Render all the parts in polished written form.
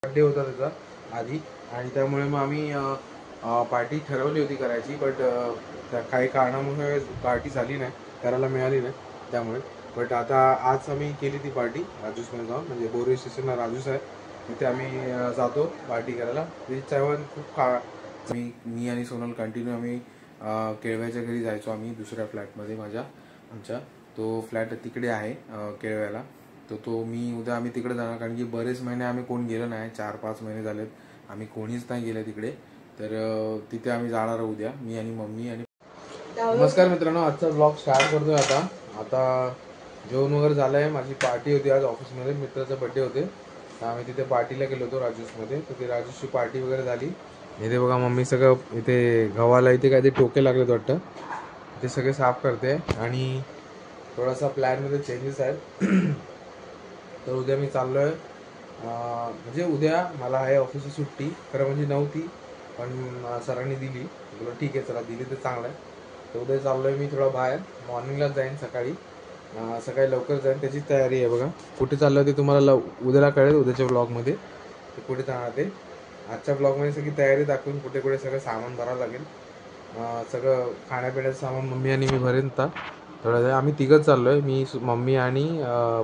Birthday होता त्याचा आधी आणि त्यामुळे मग आम्ही पार्टी ठरवली होती करायची, बट काही कारणामुळे पार्टी झाली नाही, करायला मिळाली नाही त्यामुळे. बट आता आज आम्ही केली ती पार्टी राजूसमध्ये जाऊन, म्हणजे बोरी स्टेशनला राजूस आहे तिथे आम्ही जातो पार्टी करायला. ती जेवण खूप मी आणि सोनल कंटिन्यू आम्ही केळव्याच्या घरी जायचो आम्ही दुसऱ्या फ्लॅटमध्ये आमच्या तो फ्लॅट तिकडे आहे केळव्याला. तो उद्या आम्ही तिकडे जाणार, कारण की बरेच महिने आम्ही कोण गेलो नाही, 4-5 महिने झालेत आम्ही कोणीच नाही गेले तिकडे. तर तिथे आम्ही जाणार उद्या, मी आणि मम्मी. आणि नमस्कार मित्रांनो, आजचा ब्लॉग स्टार्ट करतोय आता जेवण वगैरे झालं आहे. माझी पार्टी होती आज ऑफिसमध्ये, मित्राचा बड्डे होते, तर आम्ही तिथे पार्टीला गेलो होतो राजूसमध्ये. तर ती राजूसची पार्टी वगैरे झाली. इथे बघा मम्मी सगळं इथे गव्हाला इथे काहीतरी टोके लागलेत वाटतं, ते सगळे साफ करते. आणि थोडासा प्लॅनमध्ये चेंजेस आहेत. तर उद्या मी चाललो आहे, म्हणजे उद्या मला आहे ऑफिसची सुट्टी, खरं म्हणजे नव्हती, पण सरांनी दिली. बोला ठीक आहे चला, दिली तर चांगलं आहे. तर उद्या चाललो आहे मी थोडं बाहेर, मॉर्निंगलाच जाईन, सकाळी लवकर जाईन, त्याची तयारी आहे. बघा कुठे चाललं ते तुम्हाला उद्याला कळेल, उद्याच्या ब्लॉगमध्ये ते कुठे जाणार ते. आजच्या ब्लॉगमध्ये सगळी तयारी दाखवून कुठे कुठे सगळं सामान भरावं लागेल. सगळं खाण्यापिण्याचं सामान मम्मी आणि मी भरेन. तर थोडं आम्ही तिघंच चाललो आहे, मी मम्मी आणि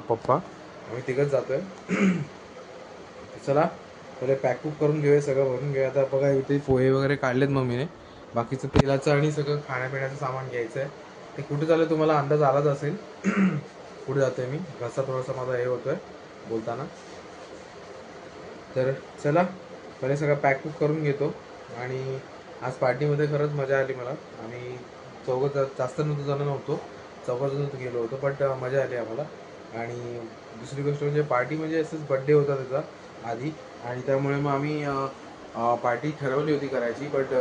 पप्पा, आम्ही तिघंच जातो आहे. चला पहिले पॅकअप करून घेऊया, सगळं भरून घेऊया. आता बघा इथे पोहे वगैरे काढलेत मम्मीने, बाकीचं तेलाचं आणि सगळं खाण्यापिण्याचं सामान घ्यायचं आहे. ते कुठे चाललं तुम्हाला अंदाज आलाच असेल. कुठे जातोय मी, घसा थोडासा माझा हे होतोय बोलताना. तर चला पहिले सगळं पॅकअप करून घेतो. आणि आज पार्टीमध्ये खरंच मजा आली मला. आम्ही जास्त जण नव्हतो, 4 जण गेलो होतो, बट मजा आली आम्हाला. आणि दुसरी गोष्ट म्हणजे पार्टी म्हणजे असंच बड्डे होता त्याचा आधी, आणि त्यामुळे मग आम्ही पार्टी ठरवली होती करायची, बट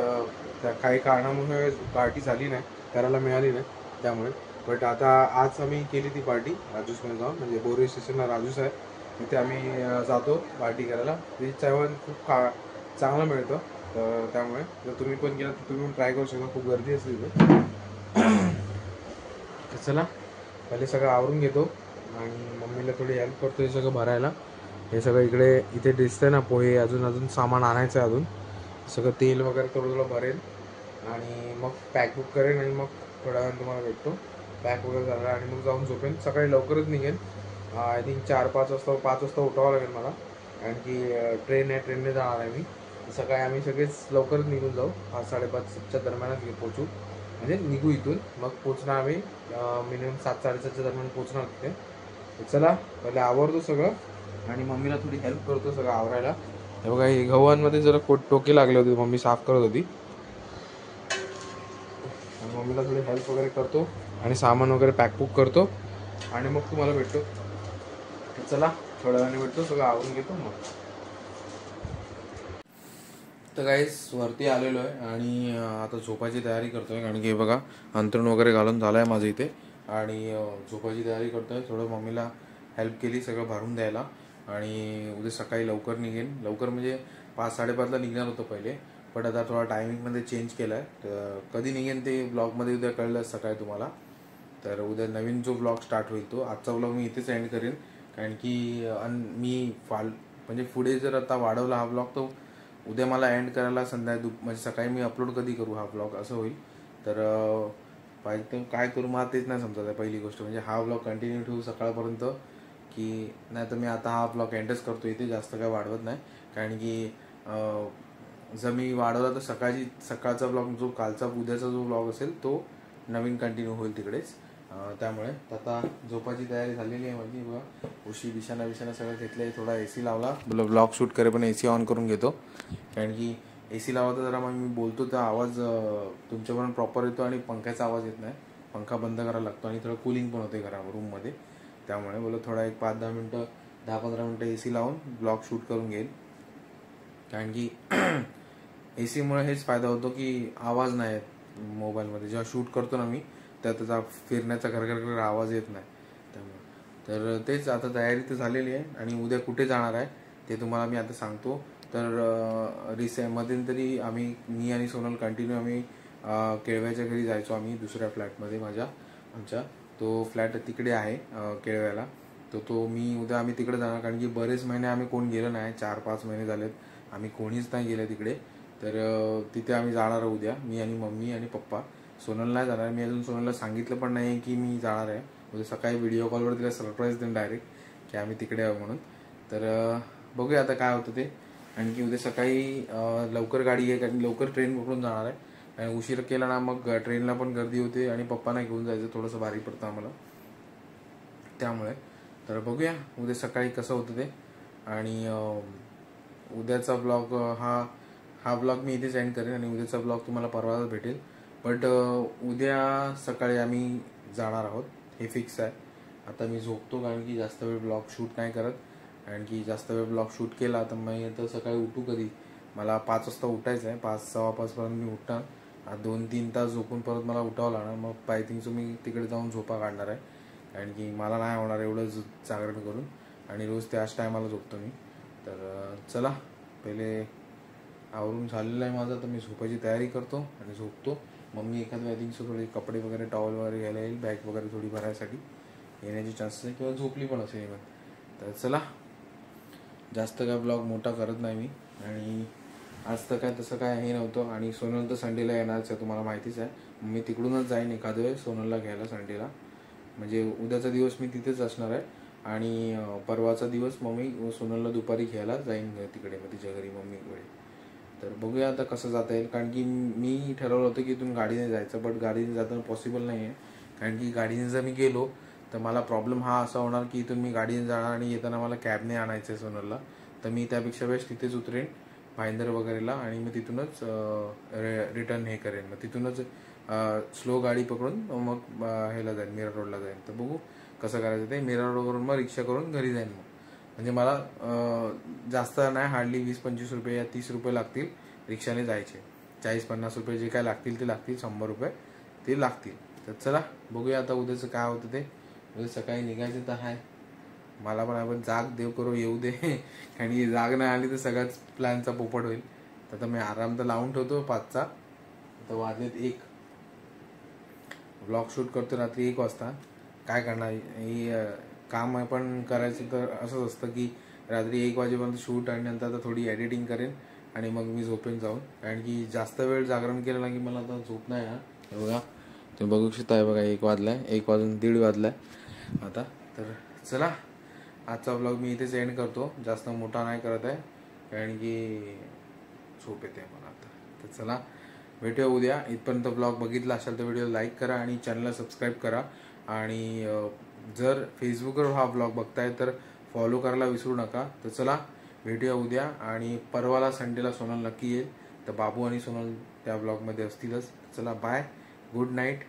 काही कारणामुळे पार्टी झाली नाही, करायला मिळाली नाही त्यामुळे. बट आता आज आम्ही केली ती पार्टी राजूसमध्ये जाऊन, म्हणजे बोरी स्टेशनला राजूस आहे तिथे आम्ही जातो पार्टी करायला. ते जेवण खूप चांगलं मिळतं, तर त्यामुळे जर तुम्ही पण गेलात तर तुम्ही पण ट्राय करू शकता, खूप गर्दी असते तिथे. तर चला पहिले सगळं आवरून घेतो आणि मम्मीला थोडी हेल्प करतो हे सगळं भरायला. हे सगळं इथे दिसतंय ना पोहे, अजून सामान आणायचं आहे. अजून सगळं तेल वगैरे थोडं भरेल आणि मग पॅक बुक करेन, आणि मग थोड्या वेळानं तुम्हाला भेटतो. पॅक वगैरे झाला आणि मग जाऊन झोपेन. सकाळी लवकरच निघेन, आय थिंक 4-5 वाजता, 5 वाजता उठावं लागेल मला, कारण की ट्रेनने जाणार आहे मी. सकाळी आम्ही सगळेच लवकरच निघून जाऊ, 5-5:30च्या दरम्यानच पोचू, म्हणजे निघू इथून. मग पोचणार आम्ही मिनिमम 7-7:30च्या दरम्यान पोचणार तिथे. चला पहिले आवरतो सगळं आणि मम्मीला थोडी हेल्प करतो सगळं आवरायला. हे बघा हे गव्हांमध्ये जरा टोके लागले होते, मम्मी साफ करत होती, मम्मीला थोडी हेल्प वगैरे करतो आणि सामान वगैरे पॅकबुक करतो आणि मग तुम्हाला भेटतो. चला थोड्या वेळाने भेटतो, सगळं आवरून घेतो मग. तर गाईस वरती आलेलो आहे आणि आता झोपायची तयारी करतोय, कारण की बघा अंथरूण वगैरे घालून झालं आहे माझं इथे, आणि झोपायची तयारी करतोय. थोडं मम्मीला हेल्प केली सगळं भरून द्यायला, आणि उद्या सकाळी लवकर निघेन. लवकर म्हणजे 5-5:30ला निघणार होतं पहिले, पण आता थोडा टायमिंगमध्ये चेंज केला आहे. तर कधी निघेन ते ब्लॉगमध्ये उद्या कळलं सकाळी तुम्हाला. तर उद्या नवीन जो ब्लॉग स्टार्ट होईल तो आजचा ब्लॉग मी इथेच एंड करेन, कारण की मी म्हणजे पुढे जर आता वाढवला हा ब्लॉग, तो उद्या मला एंड करायला म्हणजे सकाळी मी अपलोड कधी करू हा ब्लॉग असं होईल. तर पाहिजे तर काय करू मला तेच नाही समजत आहे. पहिली गोष्ट म्हणजे हा ब्लॉग कंटिन्यू ठेवू सकाळपर्यंत, की नाही तर मी आता हा ब्लॉग एंडच करतो इथे, जास्त काय वाढवत नाही. कारण की जर मी वाढवला तर सकाळचा ब्लॉग, जो उद्याचा जो ब्लॉग असेल तो नवीन कंटिन्यू होईल तिकडेच. त्यामुळे आता झोपाची तयारी झालेली आहे माझी. बघा उशी बिछाना सगळं घेतलं आहे, थोडा AC लावला, ब्लॉग शूट करे पण AC ऑन करून घेतो, कारण की AC लावा तर जरा मग मी बोलतो तर आवाज तुमच्यापर्यंत प्रॉपर येतो आणि पंख्याचा आवाज येत नाही. पंखा बंद करायला लागतो आणि थोडं कूलिंग पण होते रूममध्ये. त्यामुळे बोला थोडा एक 5-10 मिनटं, 10-15 मिनटं AC लावून ब्लॉग शूट करून घेईल, कारण की AC मुळे हेच फायदा होतो की आवाज नाही येत मोबाईलमध्ये. जेव्हा शूट करतो ना मी, तर त्याचा फिरण्याचा घरघर आवाज येत नाही. त्यामुळे तर तेच आता तयारी तर झालेली आहे, आणि उद्या कुठे जाणार आहे ते तुम्हाला मी आता सांगतो. तर मध्यंतरी मी आणि सोनल कंटिन्यू आम्ही केळव्याच्या घरी जायचो आम्ही दुसऱ्या फ्लॅटमध्ये आमच्या. तो फ्लॅट तिकडे आहे केळव्याला. तो मी उद्या आम्ही तिकडे जाणार, कारण की बरेच महिने आम्ही कोण गेलो नाही, 4-5 महिने झालेत आम्ही कोणीच नाही गेलं तिकडे. तर तिथे आम्ही जाणार आहे उद्या, मी आणि मम्मी आणि पप्पा. सोनल नाही जाणार, मी अजून सोनलला सांगितलं पण नाही की मी जाणार आहे. उद्या सकाळी व्हिडिओ कॉलवर तिला सरप्राईज देईन डायरेक्ट की आम्ही तिकडे आहोत म्हणून. तर बघूया आता काय होतं ते. आणखी उद्या सकाळी लवकर गाडी आहे, कारण लवकर ट्रेन पकडून जाणार आहे. आणि उशीर केला ना मग ट्रेनला पण गर्दी होते आणि पप्पांना घेऊन जायचं थोडंसं भारी पडतं आम्हाला, त्यामुळे. तर बघूया उद्या सकाळी कसं होतं ते. आणि उद्याचा ब्लॉग हा ब्लॉग मी इथेच एंड करेन आणि उद्याचा ब्लॉग तुम्हाला परवाच भेटेल. बट उद्या सकाळी आम्ही जाणार आहोत हे फिक्स आहे. आता मी झोपतो, कारण की जास्त वेळ ब्लॉग शूट नाही करत. कारण की जास्त वेळ ब्लॉग शूट केला तर मी आता सकाळी उठू कधी, मला 5 वाजता उठायचं आहे. 5-5:15 पर्यंत मी उठणार. 2-3 तास झोपून परत मला उठावं लागणार. मग आय थिंक मी तिकडे जाऊन झोपा काढणार आहे, कारण की मला नाही होणार एवढं जागरण करून. आणि रोज त्याच टायमाला झोपतो मी. तर चला, पहिले आवरून झालेलं आहे माझं, तर मी झोपायची तयारी करतो आणि झोपतो. मम्मी एखाद्या आय थिंक थोडे कपडे वगैरे टॉवल वगैरे घ्यायला येईल, बॅग वगैरे थोडी भरायसाठी येण्याची चान्सेस आहे, किंवा झोपली पण असेल इव्हन. तर चला, जास्त काय ब्लॉग मोठा करत नाही मी. आणि आज तर काय तसं काय हे नव्हतं. आणि सोनल तर संडेला येणारच आहे, तुम्हाला माहितीच आहे. मी तिकडूनच जाईन एखाद्या वेळेस सोनलला घ्यायला संडेला. म्हणजे उद्याचा दिवस मी तिथेच असणार आहे आणि परवाचा दिवस मम्मी सोनलला दुपारी घ्यायला जाईन तिकडे, मग तिच्या घरी मम्मीकडे. तर बघूया आता कसं जाता येईल, कारण की मी ठरवलं होतं की इथून गाडीने जायचं, बट गाडीने जाताना पॉसिबल नाही आहे. कारण की गाडीने जर मी गेलो तर मला प्रॉब्लेम हा असा होणार की इथून मी गाडीने जाणार आणि येताना मला कॅबने आणायचं आहे सोनलला. तर मी त्यापेक्षा वेळेस तिथेच उतरेन भाईंदर वगैरेला, आणि मग तिथूनच रिटर्न हे करेन. मग तिथूनच स्लो गाडी पकडून मग ह्याला जाईन, मीरा रोडला जाईन. तर बघू कसं करायचं ते. मीरा रोडवरून मग रिक्षा करून घरी जाईन. मग म्हणजे मला जास्त नाही, हार्डली 20-25 रुपये या 30 रुपये लागतील रिक्षाने जायचे. 40-50 रुपये जे काय लागतील ते लागतील, 100 रुपये ते लागतील. तर चला बघूया आता उद्याचं काय होतं ते. उद्या सकाळी निघायचं तर आहे मला पण. आपण जाग देव करो येऊ दे, कारण की जाग नाही आली तर सगळ्याच प्लॅनचा पोपट होईल. तर आता मी आराम तर लावून ठेवतो 5चा. आता वाजलेत 1. ब्लॉग शूट करतो रात्री 1 वाजता. काय करणार, ही काम पण करायचं तर असंच असतं की रात्री 1 वाजेपर्यंत शूट, आणि नंतर आता थोडी एडिटिंग करेन आणि मग मी झोपेन जाऊन. कारण की जास्त वेळ जागरण केलं ना की मला आता झोप नाही आहे. बघा तुम्ही बघू शकता आहे, बघा 1 वाजलाय, 1 वाजून 1:30 वाजलाय आता. तर चला, आजचा ब्लॉग मी इथेच एंड करतो, जास्त मोठा नाही करत आहे, कारण की झोप येते मला आता. तर चला, भेटूया उद्या. इथपर्यंत ब्लॉग बघितला असाल तर व्हिडिओ लाईक करा आणि चॅनलला सबस्क्राईब करा. आणि जर फेसबुकवर हा ब्लॉग बघताय तर फॉलो करायला विसरू नका. तर चला, भेटूया उद्या. आणि परवाला संडेला सोनल नक्की येईल, तर बाबू आणि सोनल त्या ब्लॉगमध्ये असतीलच. चला, बाय, गुड नाईट.